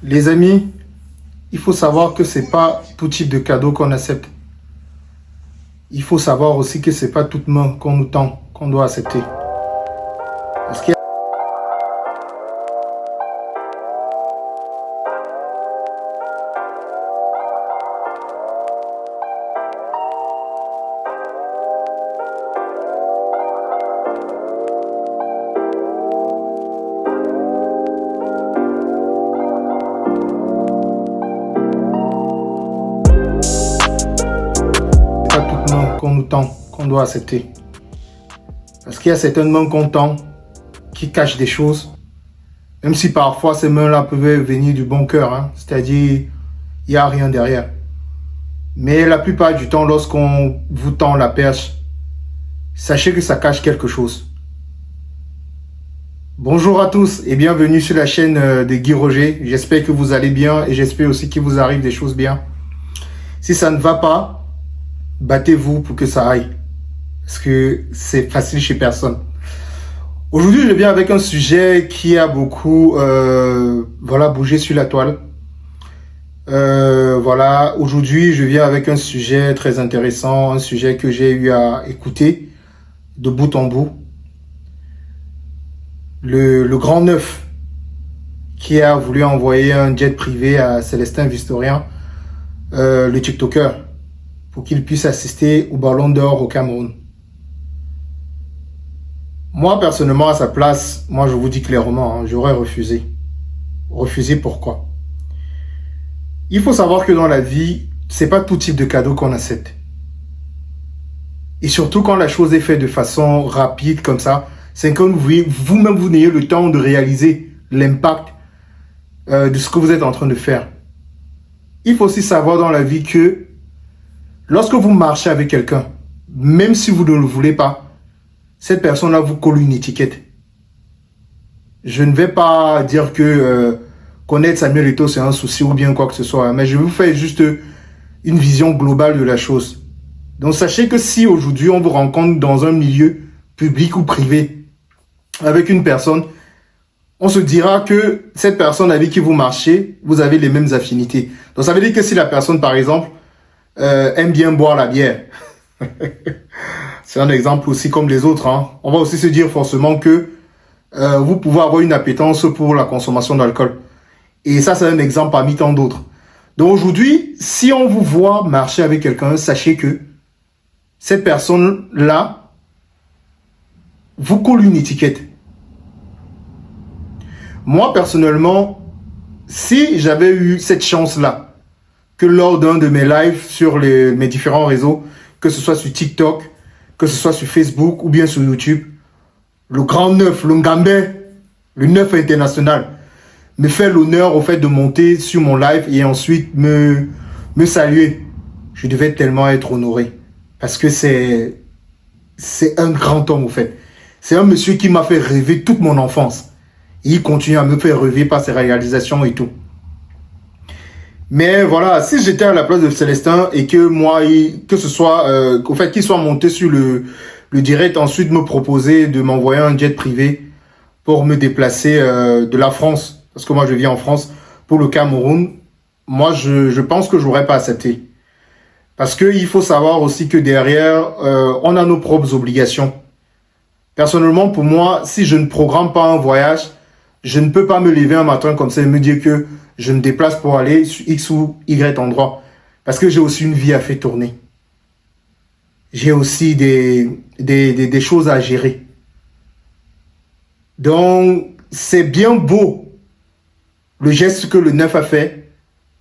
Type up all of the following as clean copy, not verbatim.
Les amis, il faut savoir que c'est pas tout type de cadeau qu'on accepte. Il faut savoir aussi que c'est pas toute main qu'on nous tend, qu'on doit accepter. Parce qu'il y a pas toute main qu'on nous tend, qu'on doit accepter. Parce qu'il y a certaines mains qu'on tend qui cachent des choses. Même si parfois ces mains-là peuvent venir du bon cœur, hein, c'est-à-dire il n'y a rien derrière. Mais la plupart du temps, lorsqu'on vous tend la perche, sachez que ça cache quelque chose. Bonjour à tous et bienvenue sur la chaîne de Guy Roger. J'espère que vous allez bien et j'espère aussi qu'il vous arrive des choses bien. Si ça ne va pas, battez-vous pour que ça aille. Parce que c'est facile chez personne. Aujourd'hui, je viens avec un sujet qui a beaucoup bougé sur la toile. Aujourd'hui, je viens avec un sujet très intéressant, un sujet que j'ai eu à écouter de bout en bout. Le grand neuf qui a voulu envoyer un jet privé à Célestin Vistorian, le TikToker, pour qu'il puisse assister au Ballon d'Or au Cameroun. Moi, personnellement, à sa place, moi, je vous dis clairement, hein, j'aurais refusé. Refusé pourquoi? Il faut savoir que dans la vie, c'est pas tout type de cadeau qu'on accepte. Et surtout quand la chose est faite de façon rapide comme ça, c'est que vous-même, vous n'ayez le temps de réaliser l'impact de ce que vous êtes en train de faire. Il faut aussi savoir dans la vie que lorsque vous marchez avec quelqu'un, même si vous ne le voulez pas, cette personne-là vous colle une étiquette. Je ne vais pas dire que connaître Samuel Eto'o c'est un souci ou bien quoi que ce soit, mais je vais vous faire juste une vision globale de la chose. Donc sachez que si aujourd'hui on vous rencontre dans un milieu public ou privé avec une personne, on se dira que cette personne avec qui vous marchez, vous avez les mêmes affinités. Donc ça veut dire que si la personne par exemple aime bien boire la bière, c'est un exemple aussi comme les autres, hein. On va aussi se dire forcément que vous pouvez avoir une appétence pour la consommation d'alcool. Et ça, c'est un exemple parmi tant d'autres. Donc aujourd'hui, si on vous voit marcher avec quelqu'un, sachez que cette personne-là vous colle une étiquette. Moi, personnellement, si j'avais eu cette chance-là, que lors d'un de mes lives sur mes différents réseaux, que ce soit sur TikTok, que ce soit sur Facebook ou bien sur YouTube, le grand neuf, le Ngambé, le neuf international, me fait l'honneur au fait de monter sur mon live et ensuite me saluer. Je devais tellement être honoré. Parce que c'est un grand homme au fait. C'est un monsieur qui m'a fait rêver toute mon enfance. Et il continue à me faire rêver par ses réalisations et tout. Mais voilà, si j'étais à la place de Célestin et que moi, que ce soit, au fait qu'il soit monté sur le direct, ensuite me proposer de m'envoyer un jet privé pour me déplacer de la France, parce que moi je vis en France, pour le Cameroun, moi je pense que je n'aurais pas accepté. Parce qu'il faut savoir aussi que derrière, on a nos propres obligations. Personnellement, pour moi, si je ne programme pas un voyage, je ne peux pas me lever un matin comme ça et me dire que je me déplace pour aller sur X ou Y endroit. Parce que j'ai aussi une vie à faire tourner. J'ai aussi des choses à gérer. Donc, c'est bien beau le geste que le neuf a fait.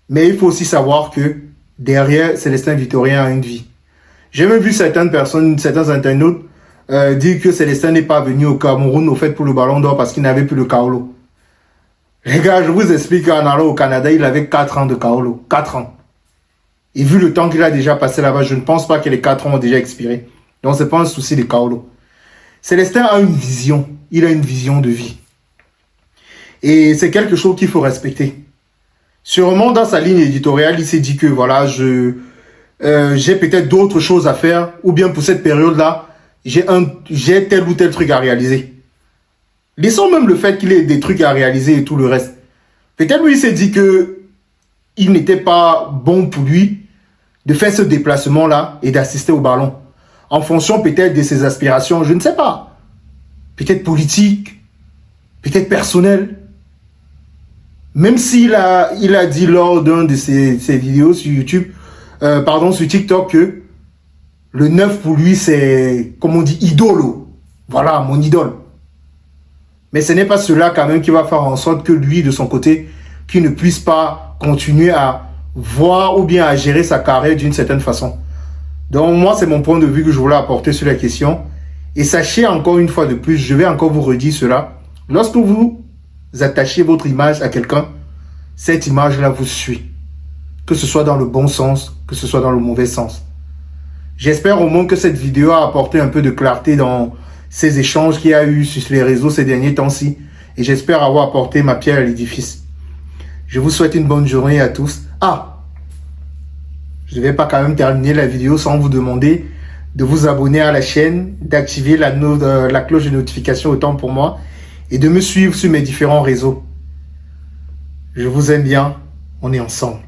Mais il faut aussi savoir que derrière, Célestin Vistorian a une vie. J'ai même vu certaines personnes, certains internautes dire que Célestin n'est pas venu au Cameroun au fait pour le Ballon d'Or parce qu'il n'avait plus le Kaolo. Les gars, je vous explique qu'en allant au Canada, il avait 4 ans de Kaolo. 4 ans. Et vu le temps qu'il a déjà passé là-bas, je ne pense pas que les 4 ans ont déjà expiré. Donc, ce n'est pas un souci de Kaolo. Célestin a une vision. Il a une vision de vie. Et c'est quelque chose qu'il faut respecter. Sûrement, dans sa ligne éditoriale, il s'est dit que voilà, j'ai peut-être d'autres choses à faire. Ou bien pour cette période-là, j'ai tel ou tel truc à réaliser. Laissons même le fait qu'il ait des trucs à réaliser et tout le reste. Peut-être lui, il s'est dit que il n'était pas bon pour lui de faire ce déplacement-là et d'assister au ballon. En fonction peut-être de ses aspirations, je ne sais pas. Peut-être politique, peut-être personnel. Même s'il a dit lors d'un de ses vidéos sur YouTube, sur TikTok, que le 9 pour lui, c'est, comme on dit, idolo. Voilà, mon idole. Mais ce n'est pas cela quand même qui va faire en sorte que lui, de son côté, qu'il ne puisse pas continuer à voir ou bien à gérer sa carrière d'une certaine façon. Donc moi, c'est mon point de vue que je voulais apporter sur la question. Et sachez encore une fois de plus, je vais encore vous redire cela. Lorsque vous attachez votre image à quelqu'un, cette image-là vous suit. Que ce soit dans le bon sens, que ce soit dans le mauvais sens. J'espère au moins que cette vidéo a apporté un peu de clarté dans ces échanges qu'il y a eu sur les réseaux ces derniers temps-ci. Et j'espère avoir apporté ma pierre à l'édifice. Je vous souhaite une bonne journée à tous. Je ne vais pas quand même terminer la vidéo sans vous demander de vous abonner à la chaîne, d'activer la cloche de notification autant pour moi et de me suivre sur mes différents réseaux. Je vous aime bien, on est ensemble.